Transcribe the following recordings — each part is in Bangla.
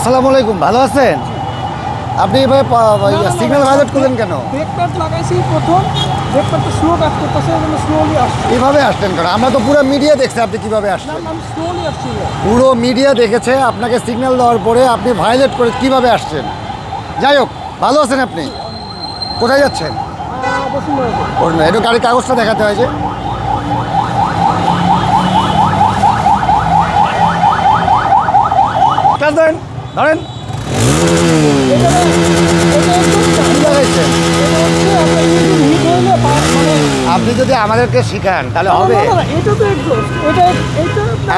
আসসালামু আলাইকুম, ভালো আছেন? আপনি এভাবে সিগন্যাল ভায়োলেট করলেন কেন? ব্রেক প্যাড লাগাইছি প্রথম, ব্রেক প্যাডটা স্লো কাজ করতেছে, এজন্য স্লোলি আসছে। এভাবে আসলেন কেন? আমরা তো পুরো মিডিয়া দেখছি আপনি কিভাবে আসছেন। আমি স্লোলি আসছি। পুরো মিডিয়া দেখেছে আপনাকে সিগন্যাল দেওয়ার পরে আপনি ভায়োলেট করে কিভাবে আসছেন। যাই হোক, ভালো আছেন আপনি? কোথায় যাচ্ছেন? বসুন্ধরা। একটু গাড়ির কাগজটা দেখাতে হয় যে। ধরেন ধরেন আপনি যদি আমাদেরকে শিখান তাহলে হবে।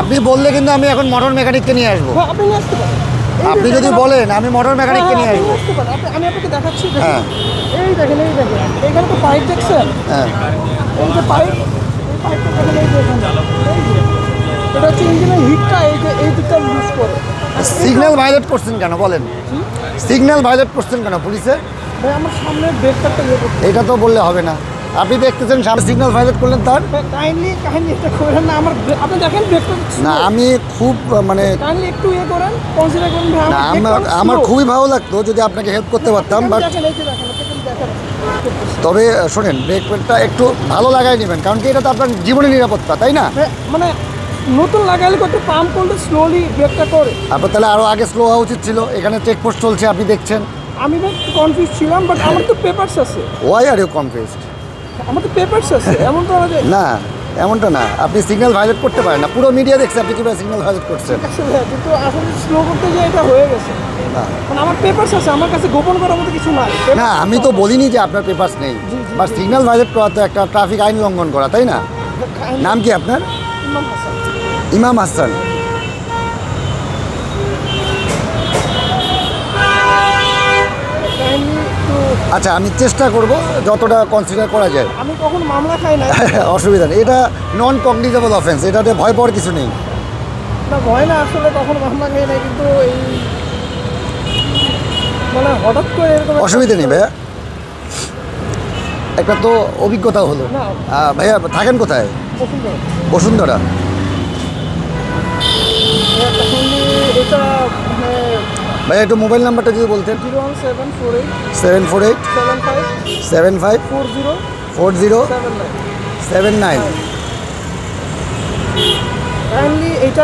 আপনি বললে কিন্তু আমি এখন মোটর মেকানিককে নিয়ে আসবো। আপনি যদি বলেন আমি মোটর মেকানিককে নিয়ে আসবো। আমি আপনাকে দেখাচ্ছি। হ্যাঁ, এই দেখেন, এই দেখেন, এখানে তো পাইপ দেখছেন। হ্যাঁ, এই যে পাইপ, এই পাইপটা দেখেন, এই দেখেন, এটা হচ্ছে ইঞ্জিনের হিটটা এই দিকটা লুজ করে। সিগন্যাল ভায়োলেট করছেন কেন বলেন? সিগন্যাল ভায়োলেট করছেন কেন পুলিশে? ভাই আমার সামনে ব্রেকটা ইয়ে করতে, এটা তো বললে হবে না। আপনি দেখতেছেন সামনে সিগন্যাল ভায়োলেট করলেন তার। কাইন্ডলি এটা করেন না। আপনি দেখেন ব্রেকটা না, আমি খুব মানে কাইন্ডলি একটু ইয়ে করেন, কনসিডার করেন। ভাই না, আমার খুবই ভালো লাগতো যদি আপনাকে হেল্প করতে পারতাম, বাট দেখেন, এই যে দেখেন, দেখেন। তবে শোনেন, ব্রেক প্যাডটা একটু ভালো লাগাই নেবেন, কারণ কি এটা তো আপনার জীবনের নিরাপত্তা, তাই না? মানে নতুন লাগাইলে করতে পাম্প করলে স্লোলি ব্রেকটা করে। আপনার তাহলে আরও আগে স্লো হওয়া উচিত ছিল। এখানে চেকপোস্ট চলছে, আপনি দেখছেন। আমি ভাই কনফিউজ ছিলাম, বাট আমার তো পেপারস আছে। Why are you confused? আমার তো পেপারস আছে, এমন তো আমাদের না, এমনটা না। আপনি সিগন্যাল ভায়োলেট করতে পারেন না। পুরো মিডিয়া দেখছে আপনি কীভাবে সিগন্যাল ভায়োলেট করছেন। কিন্তু আসলে স্লো করতে গিয়ে এটা হয়ে গেছে। না মানে আমার পেপারস আছে, আমার কাছে গোপন করার মতো কিছু নাই। না, আমি তো বলিনি যে আপনার পেপারস নেই, বাট সিগন্যাল ভায়োলেট করা তো একটা ট্রাফিক আইন লঙ্ঘন করা, তাই না? নাম কি আপনার? ইমাম হাসান। ইমাম হাসান। আচ্ছা, আমি চেষ্টা করব যতটা কনসিডার করা যায়। আমি কখন মামলা খাই না, অসুবিধা নেই, এটা নন কগনিজেবল অফেন্স, এটাতে ভয় পাওয়ার কিছু নেই। না ভয় না, আসলে কখনো মামলা খাই না, কিন্তু এই মানে হঠাৎ করে এরকম অসুবিধা নেই ভাইয়া, একটা তো অভিজ্ঞতা হলো। না। ভাইয়া থাকেন কোথায়? বসুন্ধরা। বসুন্ধরা। এটা মানে ভাইয়া একটু মোবাইল নাম্বারটা যদি বলতেন। 01748 748 75 75 40 40 79। কাইন্ডলি এইটা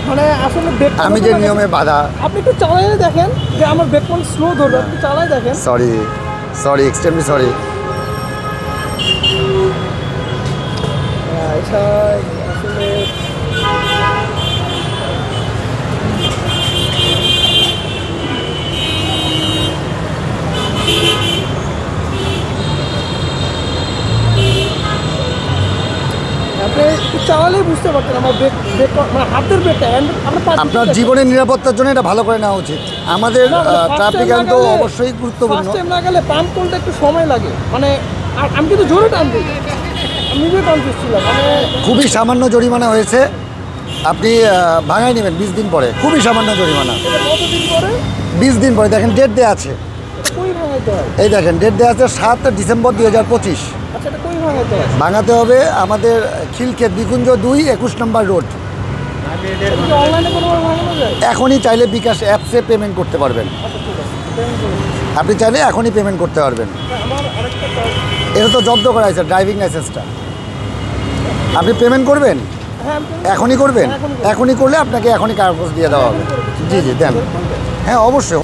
মানে আসলে ব্রেক আমি যে নিয়মে বাধা। আপনি একটু চালাই দেখেন যে আমার ব্রেক কোন স্লো ধরবে, আপনি চালাই দেখেন। Sorry extremely sorry. এটা আসলে আপনি একটু চালালেই বুঝতে পারতেন আমার ব্রেক মানে হাতের ব্রেকটা আপনার জীবনের নিরাপত্তার জন্য এটা ভালো করে নেওয়া উচিত। আমাদের ট্রাফিক আইন তো অবশ্যই গুরুত্বপূর্ণ। ফার্স্ট টাইম লাগালে পাম্প করতে একটু সময় লাগে, মানে আমি কিন্তু জোরে টান দিই। আমি নিজে কনফিউজ ছিলাম, মানে খুবই সামান্য জরিমানা হয়েছে, আপনি ভাঙাই নেবেন 20 দিন পরে। খুবই সামান্য জরিমানা। এটা কতদিন পরে? 20 দিন পরে। দেখেন ডেট দেওয়া আছে, কই ভাঙাইতে হয়? এই দেখেন ডেট দেওয়া আছে 7 ডিসেম্বর 2025। আচ্ছা, এটা কই ভাঙাইতে হয়? ভাঙাতে হবে আমাদের খিলক্ষেত বিকুঞ্জ 2 21 নম্বর রোড। অনলাইনে কোনোভাবে ভাঙানো যায়? এখনই চাইলে বিকাশ অ্যাপসে পেমেন্ট করতে পারবেন। আচ্ছা, ঠিক আছে, পেমেন্ট করে দিচ্ছি। আপনি চাইলে এখনই পেমেন্ট করতে পারবেন। আমার আরেকটা কাজ। এটা তো জব্দ করা হয়েছে ড্রাইভিং লাইসেন্সটা। আপনি পেমেন্ট করবেন? হ্যাঁ, এখনই করবেন? এখনই করব। এখনই করলে আপনাকে এখনই কাগজ দিয়ে দেওয়া হবে। জি দেন। হ্যাঁ অবশ্যই।